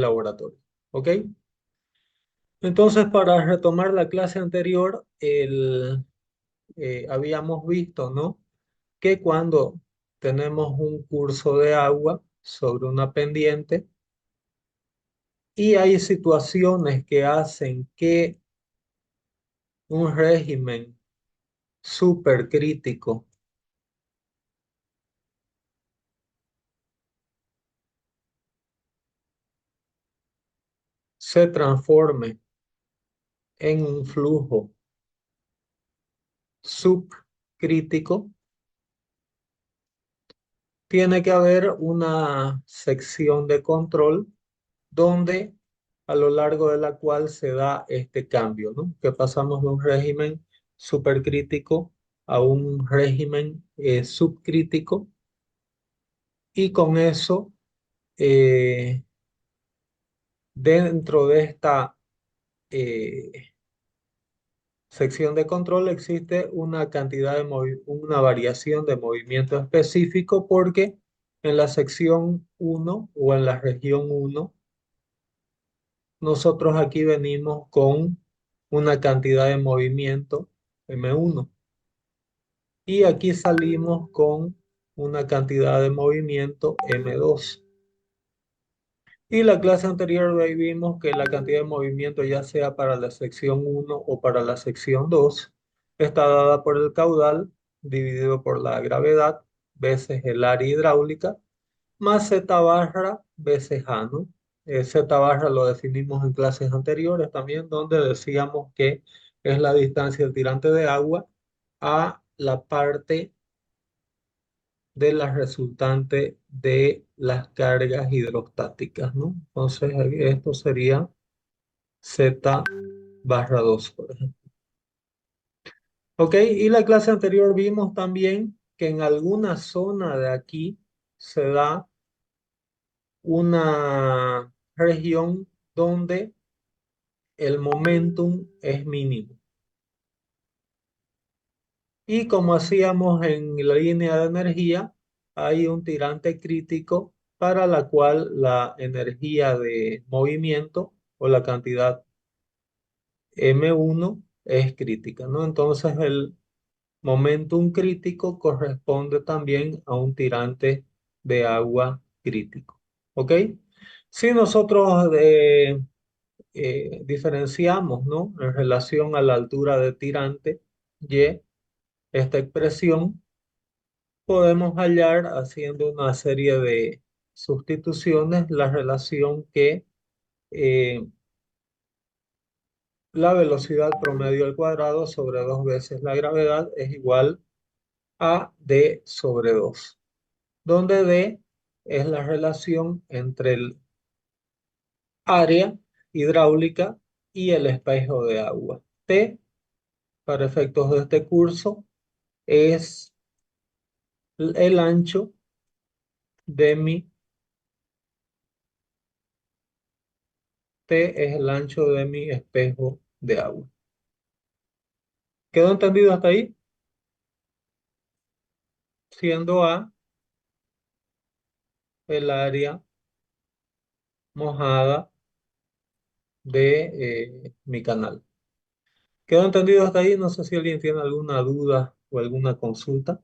laboratorio. ¿Ok? Entonces, para retomar la clase anterior, habíamos visto, ¿no? Que cuando tenemos un curso de agua sobre una pendiente y hay situaciones que hacen que un régimen supercrítico se transforme en un flujo subcrítico, tiene que haber una sección de control donde a lo largo de la cual se da este cambio, ¿no? Que pasamos de un régimen supercrítico a un régimen subcrítico y con eso eh, dentro de esta eh, sección de control existe una cantidad de una variación de movimiento específico porque en la sección uno o en la región uno nosotros aquí venimos con una cantidad de movimiento M1 y aquí salimos con una cantidad de movimiento M2. Y la clase anterior vimos que la cantidad de movimiento, ya sea para la sección uno o para la sección 2 está dada por el caudal dividido por la gravedad veces el área hidráulica más Z barra veces A, ¿no? Z barra lo definimos en clases anteriores también, donde decíamos que es la distancia del tirante de agua a la parte de la resultante de las cargas hidrostáticas, ¿no? Entonces, esto sería Z barra 2, por ejemplo. Ok, y la clase anterior vimos también que en alguna zona de aquí se da una región donde el momentum es mínimo. Y como hacíamos en la línea de energía, hay un tirante crítico para la cual la energía de movimiento o la cantidad M1 es crítica, ¿no? Entonces el momentum crítico corresponde también a un tirante de agua crítico. ¿Ok? Si nosotros diferenciamos, ¿no? En relación a la altura de tirante, Y, esta expresión, podemos hallar haciendo una serie de sustituciones la relación que eh, la velocidad promedio al cuadrado sobre dos veces la gravedad es igual a D sobre 2, donde D es la relación entre el área hidráulica y el espejo de agua. T, para efectos de este curso, es el ancho de mi, T es el ancho de mi espejo de agua. ¿Quedó entendido hasta ahí? Siendo A el área mojada de mi canal. ¿Quedó entendido hasta ahí? No sé si alguien tiene alguna duda o alguna consulta.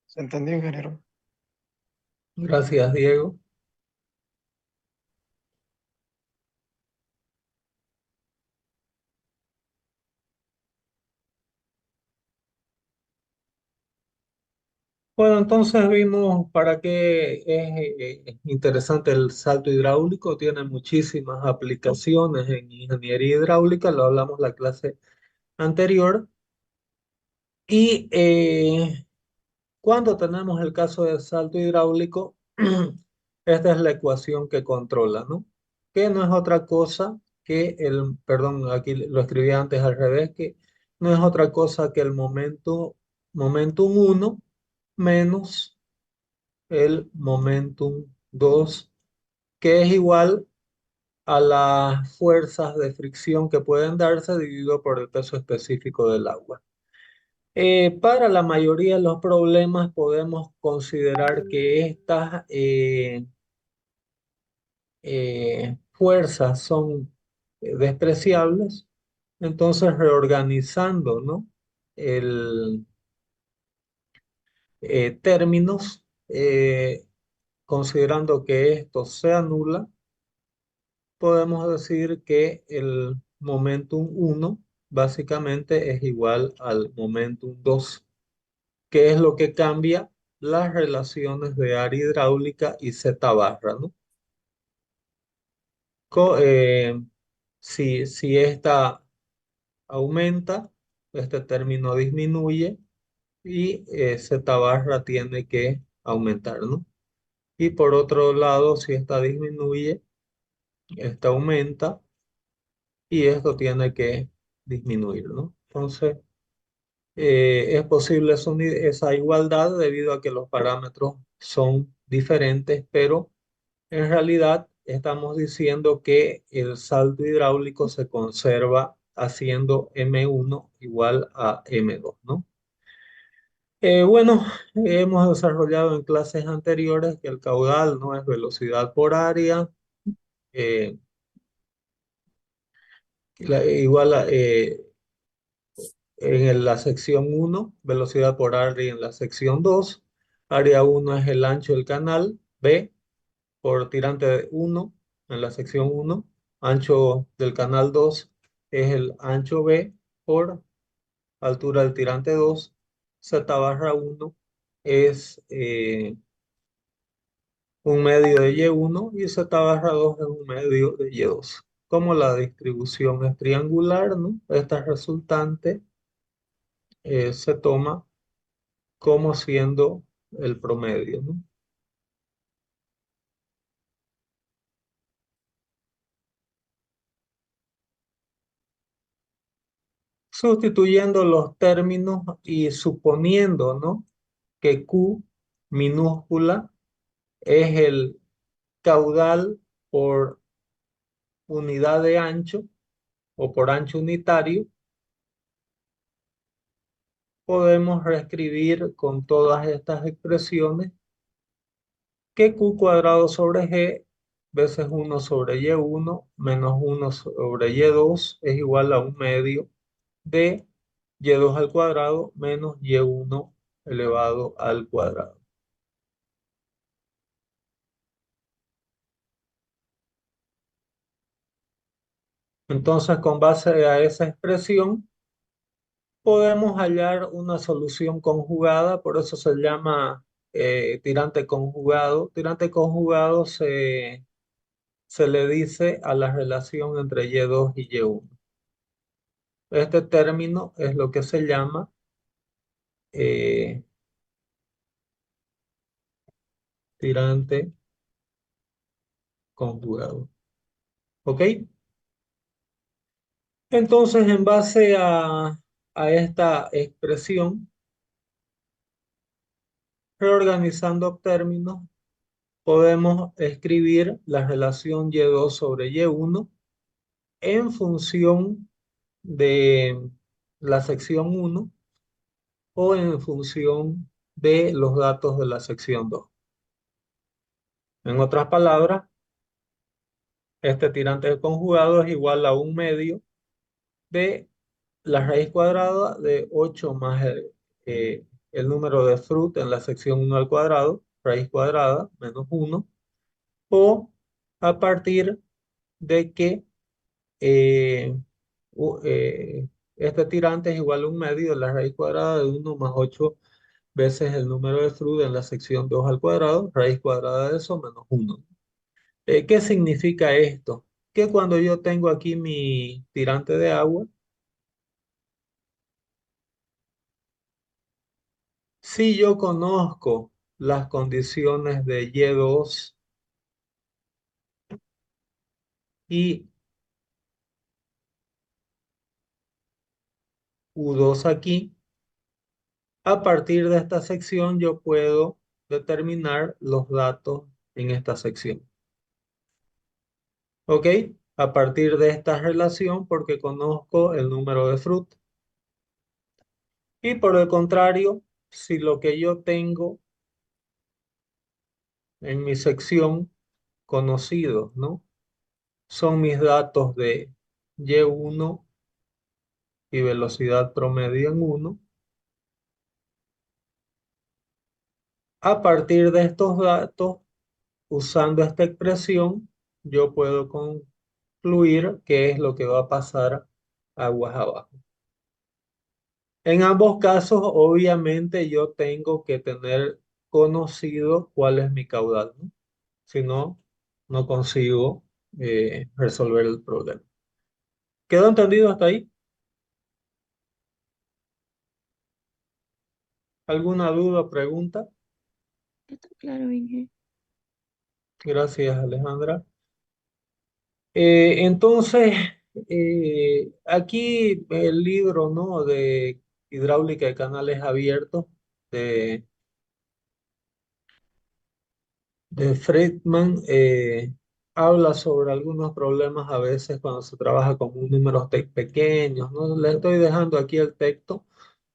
¿Se entendió, ingeniero? Gracias, Diego. Bueno, entonces vimos para qué es interesante el salto hidráulico. Tiene muchísimas aplicaciones en ingeniería hidráulica, lo hablamos la clase anterior. Y cuando tenemos el caso del salto hidráulico, esta es la ecuación que controla, ¿no? Que no es otra cosa que perdón, aquí lo escribí antes al revés, que no es otra cosa que el momentum uno menos el momentum 2 que es igual a las fuerzas de fricción que pueden darse dividido por el peso específico del agua. Para la mayoría de los problemas podemos considerar que estas fuerzas son despreciables, entonces reorganizando, ¿no? el, términos, considerando que esto se anula, podemos decir que el momentum uno básicamente es igual al momentum 2, que es lo que cambia las relaciones de área hidráulica y Z barra, ¿no? Co- eh, si esta aumenta, este término disminuye y Z barra tiene que aumentar, ¿no? Y por otro lado, si esta disminuye, esta aumenta y esto tiene que disminuir, ¿no? Entonces, es posible esa igualdad debido a que los parámetros son diferentes, pero en realidad estamos diciendo que el saldo hidráulico se conserva haciendo M1 igual a M2, ¿no? Bueno, hemos desarrollado en clases anteriores que el caudal no es velocidad por área, eh, igual a, en la sección uno velocidad por área en la sección 2 área uno es el ancho del canal, B por tirante uno en la sección uno, ancho del canal 2 es el ancho B por altura del tirante 2, Z barra uno es un medio de Y1 y Z barra 2 es un medio de Y2. Como la distribución es triangular, ¿no? Esta resultante se toma como siendo el promedio, ¿no? Sustituyendo los términos y suponiendo, ¿no? Que Q minúscula es el caudal por unidad de ancho o por ancho unitario, podemos reescribir con todas estas expresiones que Q cuadrado sobre G veces uno sobre Y1 menos uno sobre Y2 es igual a un medio de Y2 al cuadrado menos Y1 elevado al cuadrado. Entonces, con base a esa expresión, podemos hallar una solución conjugada, por eso se llama tirante conjugado. Tirante conjugado se le dice a la relación entre Y2 y Y1. Este término es lo que se llama eh, tirante conjugado. ¿Ok? Entonces, en base a esta expresión, reorganizando términos, podemos escribir la relación Y2 sobre Y1 en función de la sección uno o en función de los datos de la sección 2. En otras palabras, este tirante conjugado es igual a un medio de la raíz cuadrada de 8 más el número de Fruit en la sección uno al cuadrado, raíz cuadrada, menos uno, o a partir de que eh, este tirante es igual a un medio de la raíz cuadrada de uno más 8 veces el número de Fruit en la sección 2 al cuadrado, raíz cuadrada de eso menos uno. ¿Qué significa esto? Que cuando yo tengo aquí mi tirante de agua, si yo conozco las condiciones de Y2 y U2 aquí, a partir de esta sección yo puedo determinar los datos en esta sección. ¿Ok? A partir de esta relación, porque conozco el número de fruta. Y por el contrario, si lo que yo tengo en mi sección conocidos, ¿no? Son mis datos de Y1 y velocidad promedio en 1. A partir de estos datos, usando esta expresión, yo puedo concluir qué es lo que va a pasar aguas abajo. En ambos casos, obviamente, yo tengo que tener conocido cuál es mi caudal, ¿no? Si no, no consigo resolver el problema. ¿Quedó entendido hasta ahí? ¿Alguna duda o pregunta? Está claro, Inge. Gracias, Alejandra. Entonces, aquí el libro, ¿no? De hidráulica de canales abiertos de, de Friedman habla sobre algunos problemas a veces cuando se trabaja con números pequeños, ¿no? Le estoy dejando aquí el texto,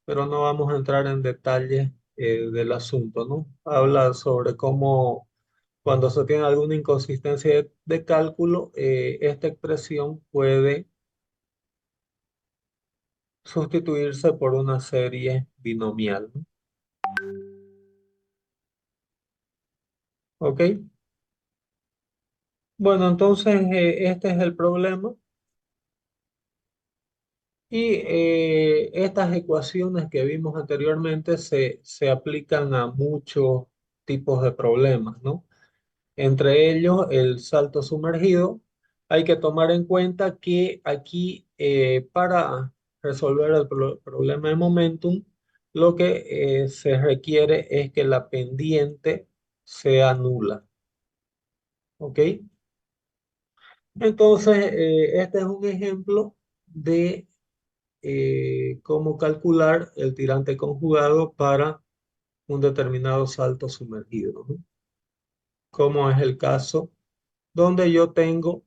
pero no vamos a entrar en detalles del asunto, ¿no? Habla sobre cómo cuando se tiene alguna inconsistencia de cálculo, esta expresión puede sustituirse por una serie binomial, ¿no? ¿Ok? Bueno, entonces este es el problema y estas ecuaciones que vimos anteriormente se aplican a muchos tipos de problemas, ¿no? Entre ellos el salto sumergido. Hay que tomar en cuenta que aquí para resolver el problema de momentum, lo que se requiere es que la pendiente sea nula. ¿Ok? Entonces, este es un ejemplo de cómo calcular el tirante conjugado para un determinado salto sumergido, ¿no? Como es el caso donde yo tengo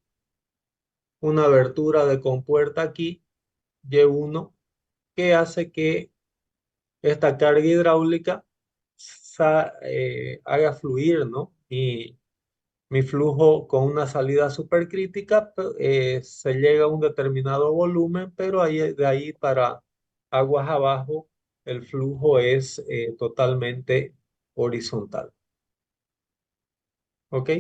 una abertura de compuerta aquí, Y1, que hace que esta carga hidráulica haga fluir, ¿no? Mi flujo con una salida supercrítica, se llega a un determinado volumen, pero de ahí para aguas abajo el flujo es totalmente horizontal. ¿Ok?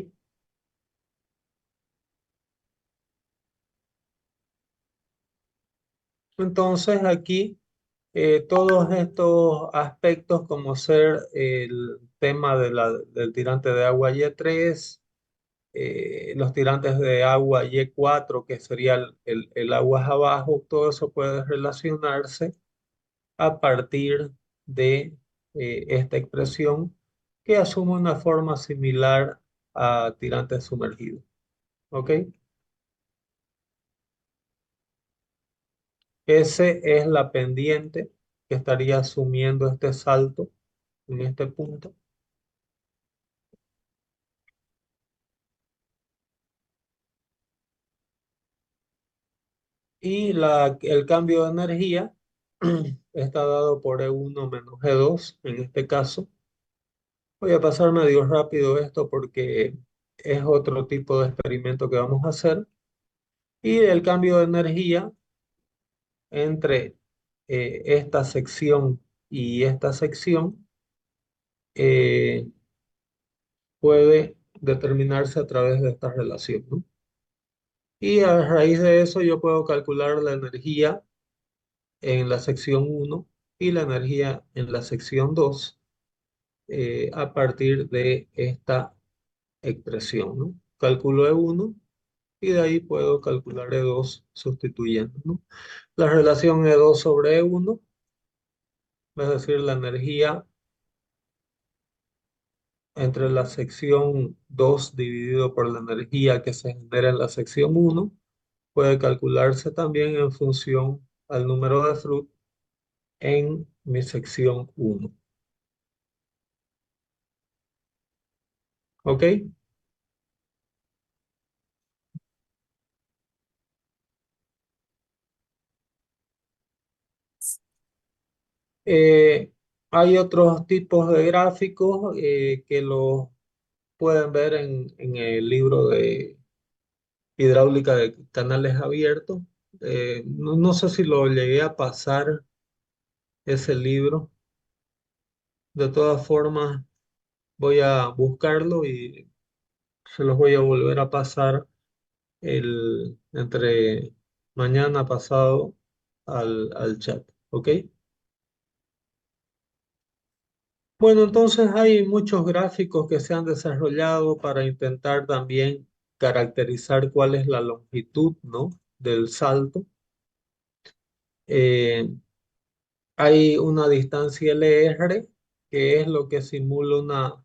Entonces aquí todos estos aspectos como ser el tema del tirante de agua Y3, los tirantes de agua Y4, que sería el aguas abajo, todo eso puede relacionarse a partir de esta expresión que asume una forma similar a tirante sumergido. ¿Ok? S es la pendiente que estaría asumiendo este salto en este punto. Y el cambio de energía está dado por E1 menos E2 en este caso. Voy a pasar medio rápido esto porque es otro tipo de experimento que vamos a hacer. Y el cambio de energía entre esta sección y esta sección eh, puede determinarse a través de esta relación, ¿no? Y a raíz de eso yo puedo calcular la energía en la sección uno y la energía en la sección 2 a partir de esta expresión, ¿no? Calculo E1 y de ahí puedo calcular E2 sustituyendo, ¿no? La relación E2 sobre E1, es decir, la energía entre la sección 2 dividido por la energía que se genera en la sección uno puede calcularse también en función al número de Fruit en mi sección uno. ¿Ok? Eh, Hay otros tipos de gráficos que los pueden ver en el libro de hidráulica de canales abiertos. No sé si lo llegué a pasar ese libro. De todas formas, voy a buscarlo y se los voy a volver a pasar entre mañana pasado al chat. ¿Ok? Bueno, entonces hay muchos gráficos que se han desarrollado para intentar también caracterizar cuál es la longitud, ¿no? Del salto. Eh, Hay una distancia LR, que es lo que simula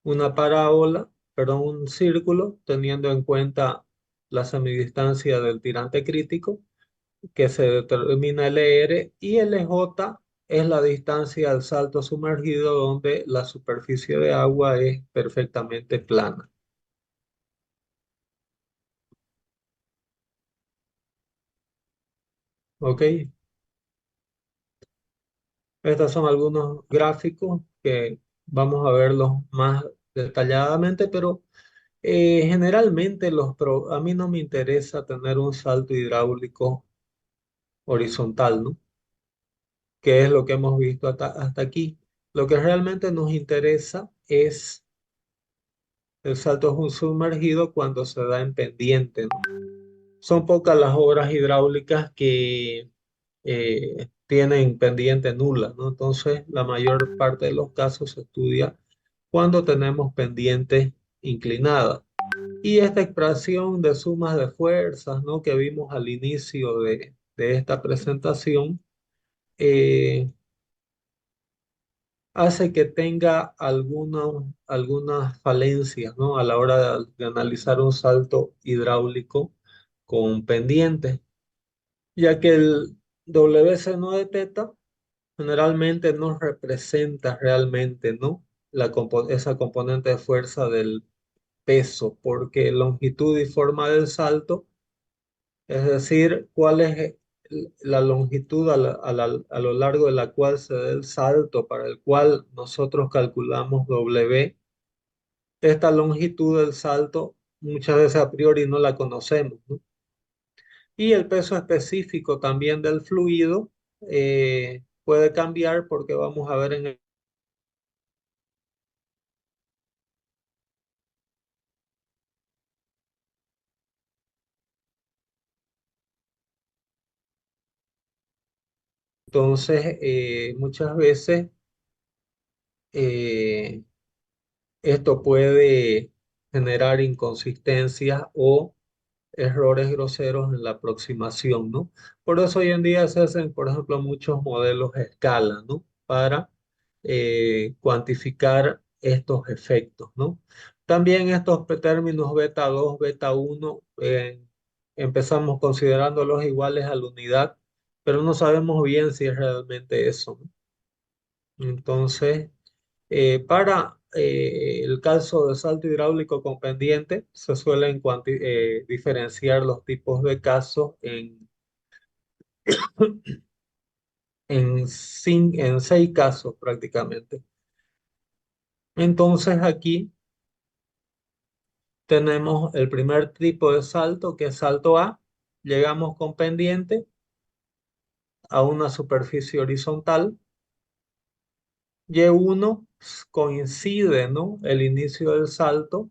una parábola, perdón, un círculo, teniendo en cuenta la semidistancia del tirante crítico, que se determina LR, y LJ es la distancia al salto sumergido donde la superficie de agua es perfectamente plana. ¿Ok? Estos son algunos gráficos que vamos a verlos más detalladamente, pero generalmente a mí no me interesa tener un salto hidráulico horizontal, ¿no? Que es lo que hemos visto hasta aquí. Lo que realmente nos interesa es el salto sumergido cuando se da en pendiente, ¿no? Son pocas las obras hidráulicas que tienen pendiente nula, ¿no? Entonces, la mayor parte de los casos se estudia cuando tenemos pendientes inclinadas. Y esta expresión de sumas de fuerzas, ¿no? Que vimos al inicio de esta presentación, eh, hace que tenga algunas falencias, ¿no? A la hora de analizar un salto hidráulico con pendientes, ya que el W seno de teta generalmente no representa realmente, ¿no? Esa componente de fuerza del peso, porque longitud y forma del salto, es decir, cuál es la longitud a lo largo de la cual se da el salto para el cual nosotros calculamos W. Esta longitud del salto muchas veces a priori no la conocemos, ¿no? Y el peso específico también del fluido puede cambiar porque vamos a ver entonces muchas veces eh, esto puede generar inconsistencias o errores groseros en la aproximación, ¿no? Por eso hoy en día se hacen, por ejemplo, muchos modelos a escala, ¿no? Para cuantificar estos efectos, ¿no? También estos términos beta 2, beta 1, empezamos considerándolos iguales a la unidad, pero no sabemos bien si es realmente eso, ¿no? Entonces, para el caso de salto hidráulico con pendiente, se suelen diferenciar los tipos de casos en 6 casos prácticamente. Entonces, aquí tenemos el primer tipo de salto, que es salto A. Llegamos con pendiente a una superficie horizontal. Y1 coincide, ¿no? El inicio del salto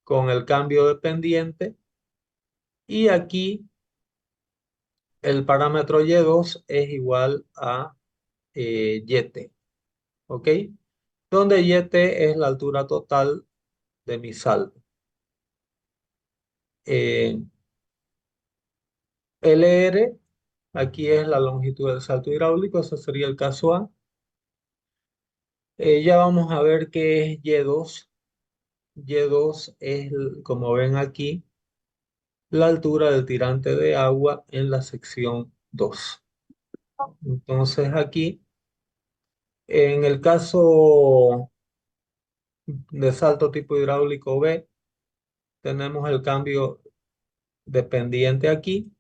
con el cambio de pendiente. Y aquí el parámetro Y2 es igual a YT, ¿ok? Donde YT es la altura total de mi salto. Eh, LR, aquí es la longitud del salto hidráulico, ese sería el caso A. Ya vamos a ver qué es Y2. Y2 es, como ven aquí, la altura del tirante de agua en la sección 2. Entonces aquí, en el caso de salto tipo hidráulico B, tenemos el cambio de pendiente aquí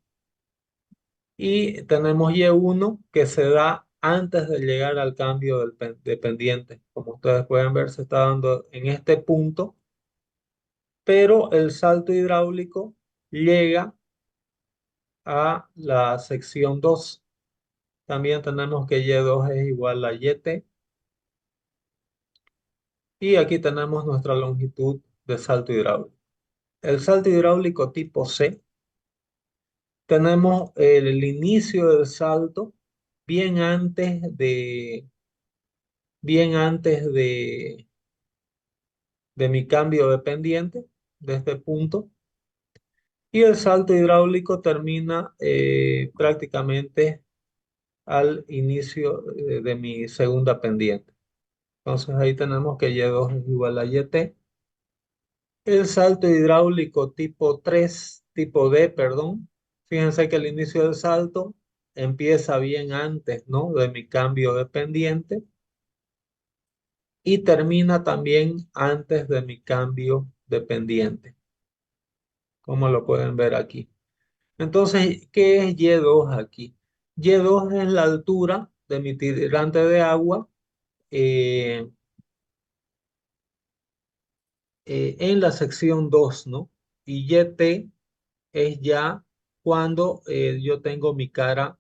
y tenemos Y1 que se da antes de llegar al cambio de pendiente. Como ustedes pueden ver, se está dando en este punto, pero el salto hidráulico llega a la sección 2. También tenemos que Y2 es igual a YT. Y aquí tenemos nuestra longitud de salto hidráulico. El salto hidráulico tipo C, tenemos el inicio del salto bien antes de mi cambio de pendiente, de este punto. Y el salto hidráulico termina prácticamente al inicio de mi segunda pendiente. Entonces ahí tenemos que Y2 es igual a YT. El salto hidráulico tipo 3, tipo D, perdón. Fíjense que el inicio del salto empieza bien antes, ¿no? De mi cambio de pendiente y termina también antes de mi cambio de pendiente, como lo pueden ver aquí. Entonces, ¿qué es Y2 aquí? Y2 es la altura de mi tirante de agua eh, en la sección 2, ¿no? Y YT es ya cuando yo tengo mi cara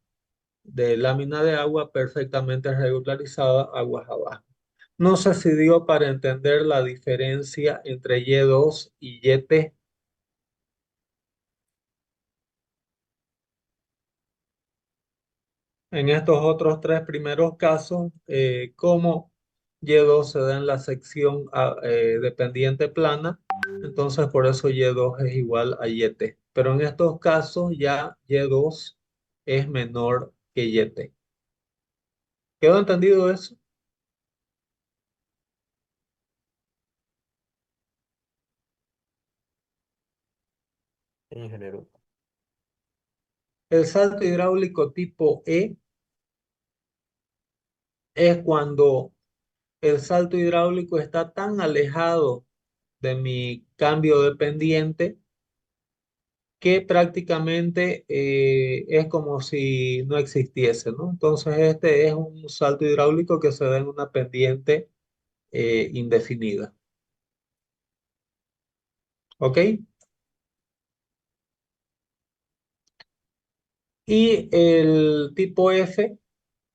de lámina de agua perfectamente regularizada aguas abajo. No sé si dio para entender la diferencia entre Y2 y YT. En estos otros tres primeros casos, como Y2 se da en la sección de pendiente plana, entonces por eso Y2 es igual a YT. Pero en estos casos ya Y2 es menor que YT. ¿Quedó entendido eso? ingeniero. El salto hidráulico tipo E es cuando el salto hidráulico está tan alejado de mi cambio de pendiente que prácticamente es como si no existiese, ¿no? Entonces este es un salto hidráulico que se da en una pendiente indefinida. ¿Ok? Y el tipo F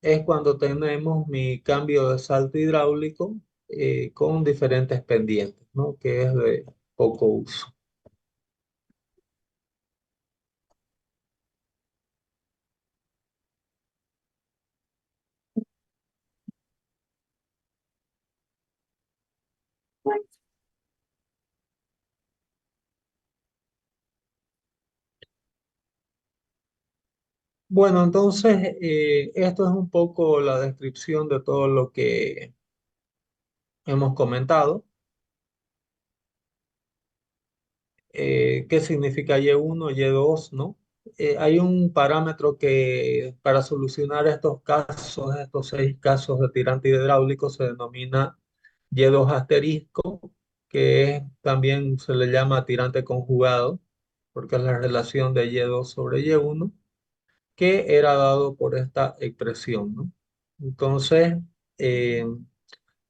es cuando tenemos mi cambio de salto hidráulico con diferentes pendientes, ¿no? Que es de poco uso. Bueno, entonces esto es un poco la descripción de todo lo que hemos comentado. ¿Qué significa Y1, Y2, no? Hay un parámetro que para solucionar estos casos, estos 6 casos de tirante hidráulico, se denomina Y2 asterisco, que también se le llama tirante conjugado, porque es la relación de Y2 sobre Y1, que era dado por esta expresión, ¿no? Entonces, eh,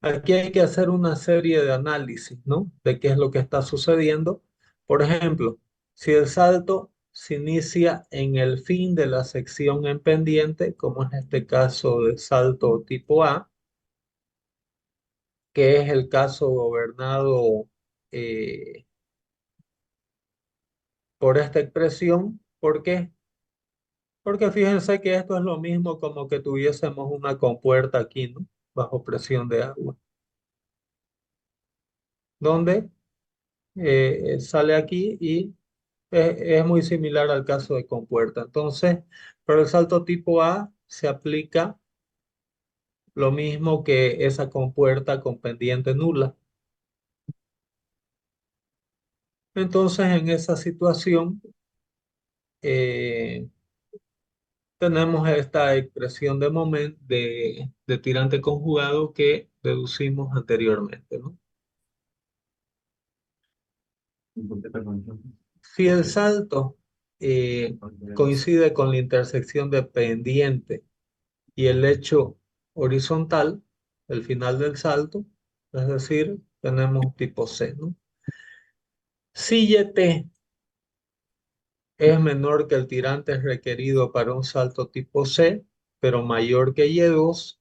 aquí hay que hacer una serie de análisis, ¿no? De qué es lo que está sucediendo. Por ejemplo, si el salto se inicia en el fin de la sección en pendiente, como en este caso de salto tipo A, que es el caso gobernado eh, por esta expresión, ¿por qué? Porque fíjense que esto es lo mismo como que tuviésemos una compuerta aquí, ¿no? Bajo presión de agua, donde sale aquí y es muy similar al caso de compuerta. Entonces, para el salto tipo A se aplica lo mismo que esa compuerta con pendiente nula. Entonces, en esa situación, eh, tenemos esta expresión de momento de tirante conjugado que deducimos anteriormente, ¿no? Si el salto coincide con la intersección de pendiente y el hecho horizontal, el final del salto, es decir, tenemos tipo C, ¿no? Si YT es menor que el tirante requerido para un salto tipo C, pero mayor que Y2,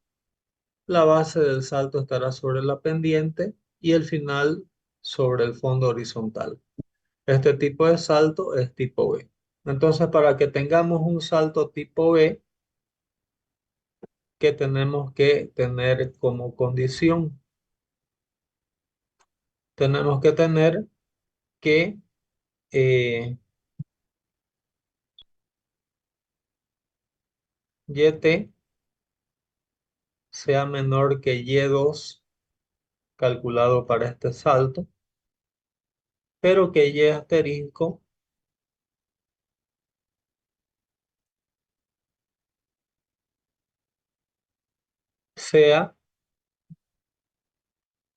la base del salto estará sobre la pendiente y el final sobre el fondo horizontal. Este tipo de salto es tipo B. Entonces, para que tengamos un salto tipo B, ¿qué tenemos que tener como condición? Tenemos que tener que YT sea menor que Y2 calculado para este salto, pero que Y asterisco sea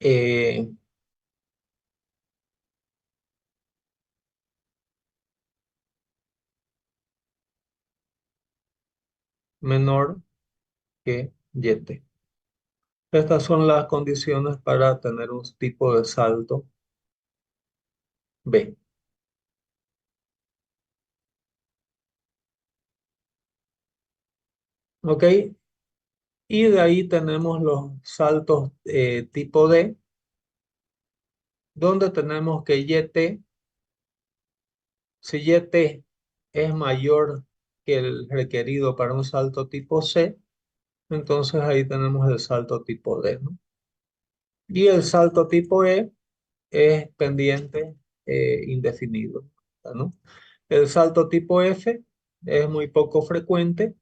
eh, menor que YT. Estas son las condiciones para tener un tipo de salto B. ¿Ok? Y de ahí tenemos los saltos tipo D, donde tenemos que YT, si YT es mayor que el requerido para un salto tipo C, entonces ahí tenemos el salto tipo D, ¿no? Y el salto tipo E es pendiente indefinido, ¿no? El salto tipo F es muy poco frecuente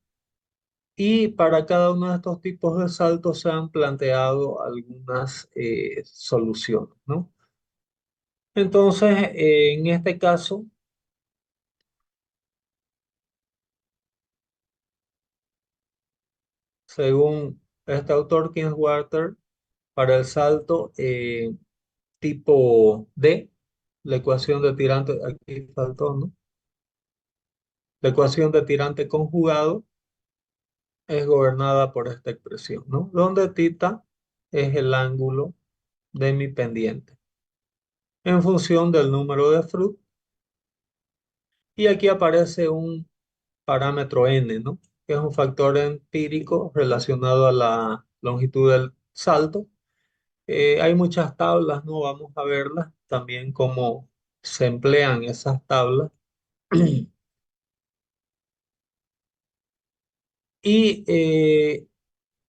y para cada uno de estos tipos de saltos se han planteado algunas soluciones, ¿no? Entonces, en este caso, según este autor, Kingswater, para el salto tipo D, la ecuación de tirante, aquí faltó, ¿no? La ecuación de tirante conjugado es gobernada por esta expresión, ¿no? Donde tita es el ángulo de mi pendiente en función del número de Froude. Y aquí aparece un parámetro n, ¿no? Que es un factor empírico relacionado a la longitud del salto. Hay muchas tablas, ¿no? Vamos a verlas también cómo se emplean esas tablas. Y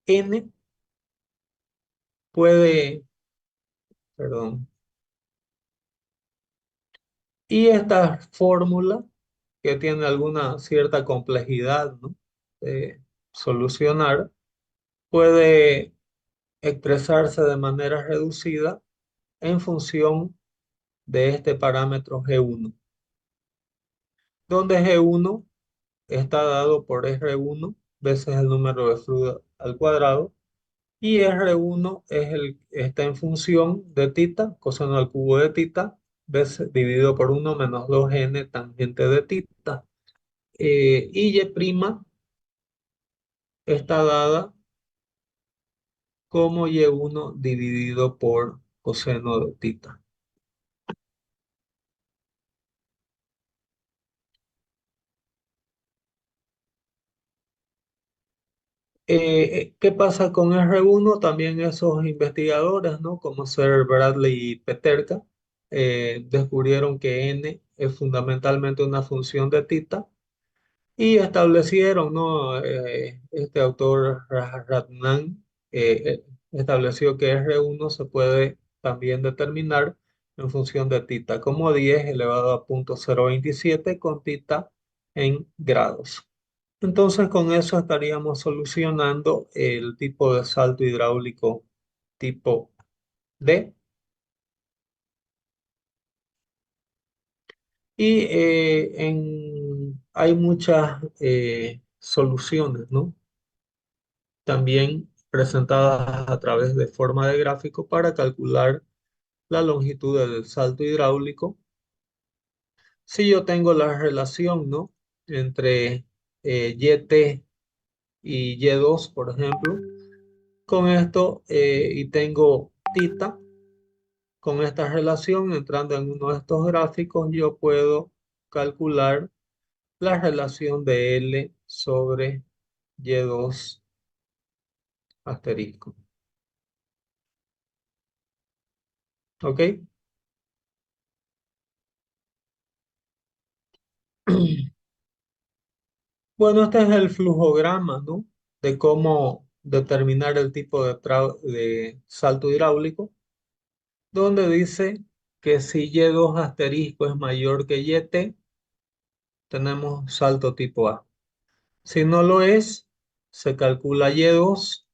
n puede, perdón, y esta fórmula que tiene alguna cierta complejidad, ¿no? De solucionar, puede expresarse de manera reducida en función de este parámetro G1, donde G1 está dado por R1 veces el número de fluido al cuadrado y R1 está en función de tita, coseno al cubo de tita, veces dividido por 1 menos 2n tangente de tita. Y Y' está dada como Y1 dividido por coseno de tita. ¿Qué pasa con R1? También esos investigadores, ¿no? Como Sir Bradley y Peterka, descubrieron que n es fundamentalmente una función de tita y establecieron, ¿no? Este autor Ratnan estableció que R1 se puede también determinar en función de tita, como 10 elevado a 0.027 con tita en grados. Entonces, con eso estaríamos solucionando el tipo de salto hidráulico tipo D. Y hay muchas soluciones, ¿no? También presentadas a través de forma de gráfico para calcular la longitud del salto hidráulico. Si yo tengo la relación, ¿no? Entre YT y Y2, por ejemplo. Con esto, y tengo tita, con esta relación, entrando en uno de estos gráficos, yo puedo calcular la relación de L sobre Y2 asterisco. ¿Ok? Bueno, este es el flujograma, ¿no? De cómo determinar el tipo de salto hidráulico, donde dice que si Y2 asterisco es mayor que YT, tenemos salto tipo A. Si no lo es, se calcula Y2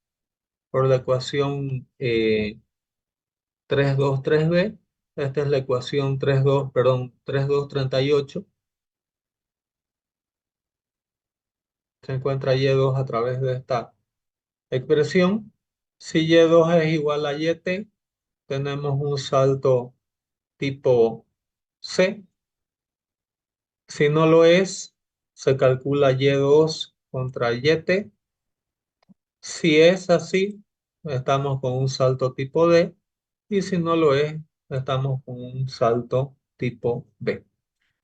por la ecuación 323B. Esta es la ecuación 32, perdón, 3238. Se encuentra Y2 a través de esta expresión. Si Y2 es igual a YT, tenemos un salto tipo C. Si no lo es, se calcula Y2 contra YT. Si es así, estamos con un salto tipo D. Y si no lo es, estamos con un salto tipo B.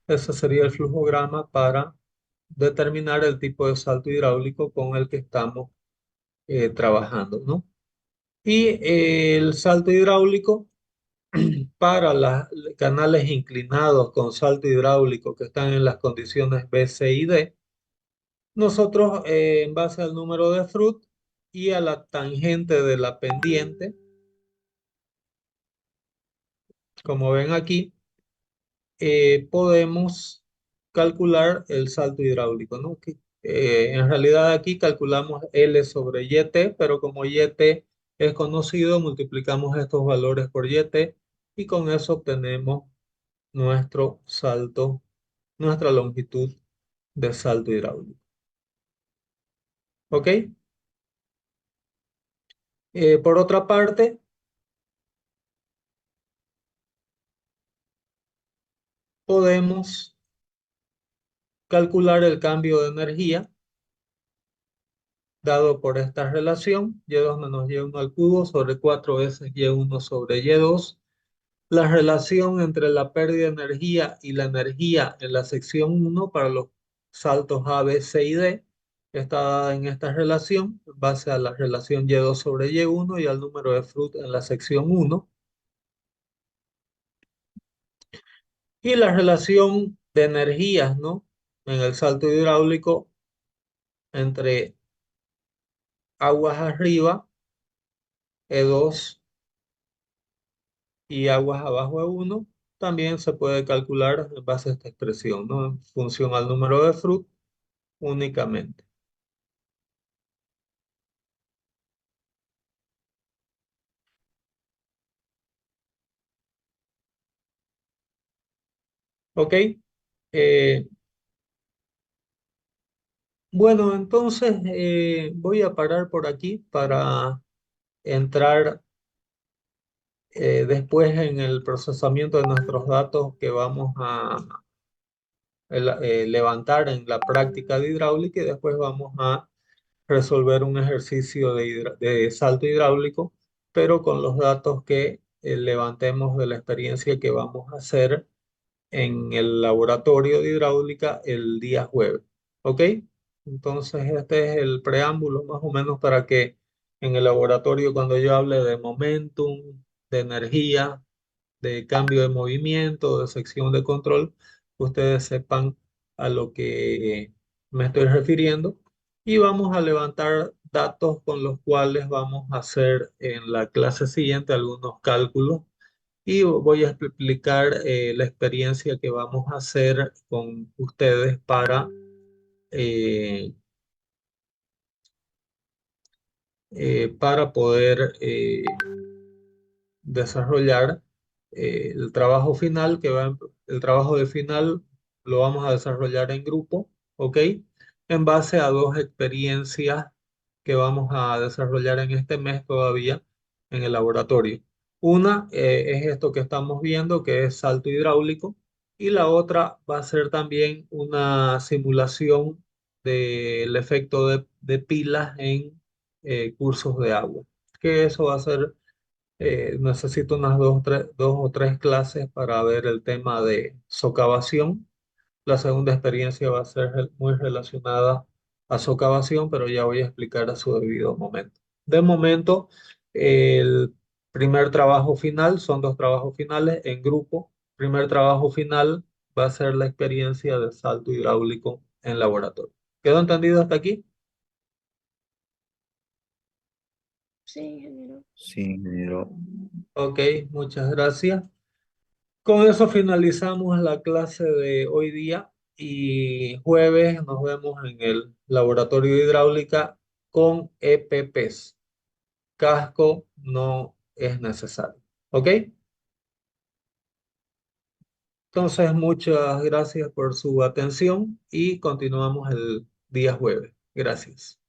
Ese sería el flujograma para determinar el tipo de salto hidráulico con el que estamos trabajando, ¿no? Y el salto hidráulico para los canales inclinados con salto hidráulico que están en las condiciones B, C y D, nosotros en base al número de Froude y a la tangente de la pendiente, como ven aquí, podemos calcular el salto hidráulico, ¿no? En realidad aquí calculamos L sobre YT, pero como YT es conocido, multiplicamos estos valores por YT y con eso obtenemos nuestro salto, nuestra longitud de salto hidráulico. ¿Ok? Por otra parte, podemos calcular el cambio de energía dado por esta relación, Y2 menos Y1 al cubo sobre 4 veces Y1 sobre Y2. La relación entre la pérdida de energía y la energía en la sección 1 para los saltos A, B, C y D está dada en esta relación en base a la relación Y2 sobre Y1 y al número de Froude en la sección 1. Y la relación de energías, ¿no? En el salto hidráulico entre aguas arriba, E2 y aguas abajo de 1, también se puede calcular en base a esta expresión, ¿no? En función al número de Froude únicamente. ¿Ok? Eh, bueno, entonces voy a parar por aquí para entrar después en el procesamiento de nuestros datos que vamos a levantar en la práctica de hidráulica y después vamos a resolver un ejercicio de salto hidráulico, pero con los datos que levantemos de la experiencia que vamos a hacer en el laboratorio de hidráulica el día jueves. ¿Ok? Entonces, este es el preámbulo más o menos para que en el laboratorio, cuando yo hable de momentum, de energía, de cambio de movimiento, de sección de control, ustedes sepan a lo que me estoy refiriendo. Y vamos a levantar datos con los cuales vamos a hacer en la clase siguiente algunos cálculos y voy a explicar la experiencia que vamos a hacer con ustedes eh, para poder desarrollar el trabajo final, el trabajo de final lo vamos a desarrollar en grupo, ¿ok? En base a dos experiencias que vamos a desarrollar en este mes todavía en el laboratorio. Una es esto que estamos viendo, que es salto hidráulico, y la otra va a ser también una simulación del efecto de pilas en cursos de agua. Que eso va a ser, necesito unas dos o tres clases para ver el tema de socavación. La segunda experiencia va a ser muy relacionada a socavación, pero ya voy a explicar a su debido momento. De momento, el primer trabajo final, son dos trabajos finales en grupo. Primer trabajo final va a ser la experiencia de salto hidráulico en laboratorio. ¿Quedó entendido hasta aquí? Sí, ingeniero. Sí, ingeniero. Ok, muchas gracias. Con eso finalizamos la clase de hoy día y jueves nos vemos en el laboratorio de hidráulica con EPPs. Casco no es necesario. ¿Ok? Entonces, muchas gracias por su atención y continuamos el día jueves. Gracias.